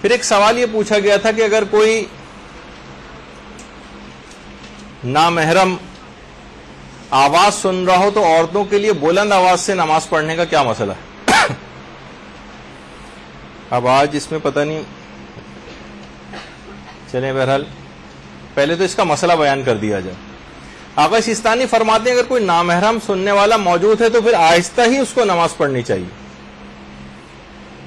پھر ایک سوال یہ پوچھا گیا تھا کہ اگر کوئی نامحرم آواز سن رہا ہو تو عورتوں کے لیے بلند آواز سے نماز پڑھنے کا کیا مسئلہ ہے؟ اب آج اس میں پتہ نہیں، چلیں بہرحال پہلے تو اس کا مسئلہ بیان کر دیا جائے. آقا سیستانی فرماتے ہیں اگر کوئی نامحرم سننے والا موجود ہے تو پھر آہستہ ہی اس کو نماز پڑھنی چاہیے.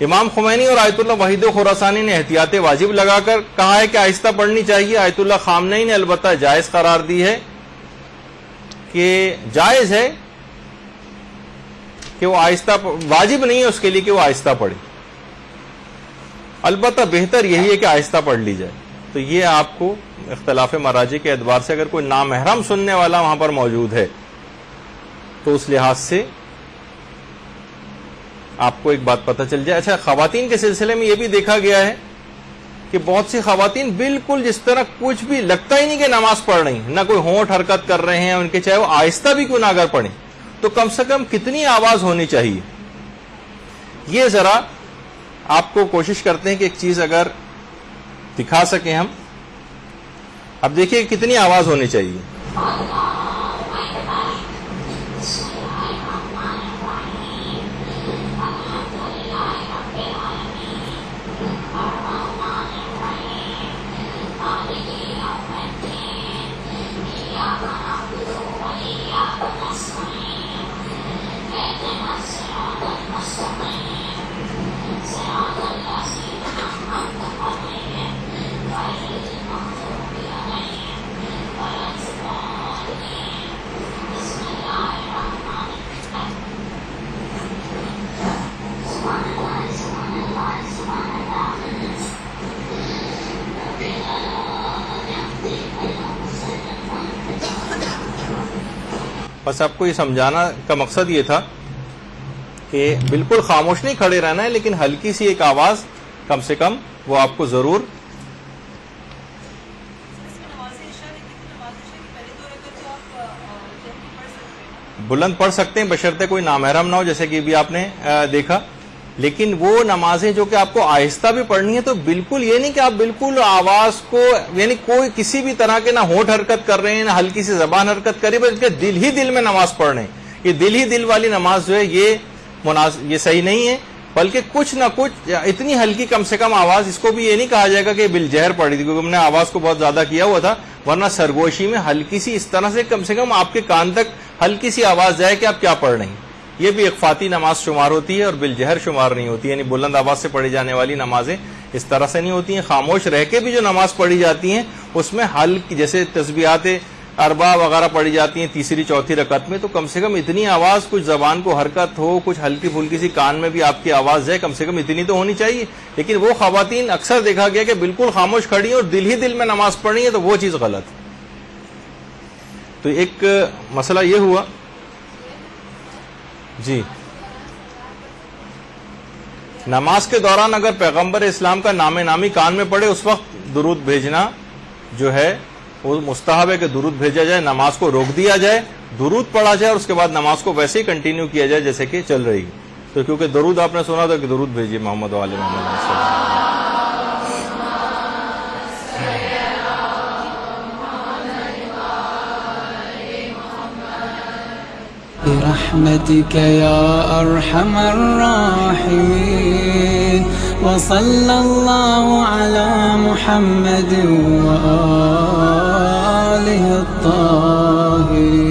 امام خمینی اور آیت اللہ وحید خراسانی نے احتیاط واجب لگا کر کہا ہے کہ آہستہ پڑھنی چاہیے. آیت اللہ خامنئی نے البتہ جائز قرار دی ہے کہ جائز ہے کہ وہ آہستہ، واجب نہیں ہے اس کے لیے کہ وہ آہستہ پڑھے، البتہ بہتر یہی ہے کہ آہستہ پڑھ لی جائے. تو یہ آپ کو اختلاف مراجع کے اعتبار سے اگر کوئی نامحرم سننے والا وہاں پر موجود ہے تو اس لحاظ سے آپ کو ایک بات پتہ چل جائے. اچھا، خواتین کے سلسلے میں یہ بھی دیکھا گیا ہے کہ بہت سی خواتین بالکل جس طرح کچھ بھی لگتا ہی نہیں کہ نماز پڑھ رہی ہیں، نہ کوئی ہونٹ حرکت کر رہے ہیں ان کے، چاہے وہ آہستہ بھی کیوں نہ اگر پڑھیں تو کم سے کم کتنی آواز ہونی چاہیے. یہ ذرا آپ کو کوشش کرتے ہیں کہ ایک چیز اگر دکھا سکیں ہم. اب دیکھیے کتنی آواز ہونی چاہیے. بس آپ کو یہ سمجھانا کا مقصد یہ تھا کہ بالکل خاموش نہیں کھڑے رہنا ہے، لیکن ہلکی سی ایک آواز کم سے کم وہ آپ کو ضرور بلند پڑھ سکتے ہیں، بشرطے کوئی نامحرم نہ ہو، جیسے کہ بھی آپ نے دیکھا. لیکن وہ نمازیں جو کہ آپ کو آہستہ بھی پڑھنی ہے تو بالکل یہ نہیں کہ آپ بالکل آواز کو، یعنی کوئی کسی بھی طرح کے نہ ہونٹ حرکت کر رہے ہیں نہ ہلکی سی زبان حرکت کر رہی ہے، بلکہ دل ہی دل میں نماز پڑھ رہے ہیں. یہ دل ہی دل والی نماز جو ہے یہ صحیح نہیں ہے، بلکہ کچھ نہ کچھ اتنی ہلکی کم سے کم آواز. اس کو بھی یہ نہیں کہا جائے گا کہ بالجہر پڑھی تھی، کیونکہ ہم نے آواز کو بہت زیادہ کیا ہوا تھا، ورنہ سرگوشی میں ہلکی سی اس طرح سے کم آپ کے کان تک ہلکی سی آواز جائے کہ آپ کیا پڑھ رہے ہیں. یہ بھی اخفاتی نماز شمار ہوتی ہے اور بالجہر شمار نہیں ہوتی. یعنی بلند آواز سے پڑھی جانے والی نمازیں اس طرح سے نہیں ہوتی ہیں. خاموش رہ کے بھی جو نماز پڑھی جاتی ہیں اس میں ہلکی، جیسے تسبیحات اربع وغیرہ پڑھی جاتی ہیں تیسری چوتھی رکعت میں، تو کم سے کم اتنی آواز، کچھ زبان کو حرکت ہو، کچھ ہلکی پھلکی سی کان میں بھی آپ کی آواز جائے، کم سے کم اتنی تو ہونی چاہیے. لیکن وہ خواتین اکثر دیکھا گیا کہ بالکل خاموش کھڑی ہیں اور دل ہی دل میں نماز پڑھی ہے، تو وہ چیز غلط. تو ایک مسئلہ یہ ہوا. جی، نماز کے دوران اگر پیغمبر اسلام کا نام نامی کان میں پڑے اس وقت درود بھیجنا جو ہے وہ مستحب ہے کہ درود بھیجا جائے، نماز کو روک دیا جائے، درود پڑھا جائے اور اس کے بعد نماز کو ویسے ہی کنٹینیو کیا جائے جیسے کہ چل رہی. تو کیونکہ درود آپ نے سنا تھا کہ درود بھیجیے محمد و آل محمد. برحمتك يا أرحم الراحمين وصلى الله على محمد وآله الطاهرين.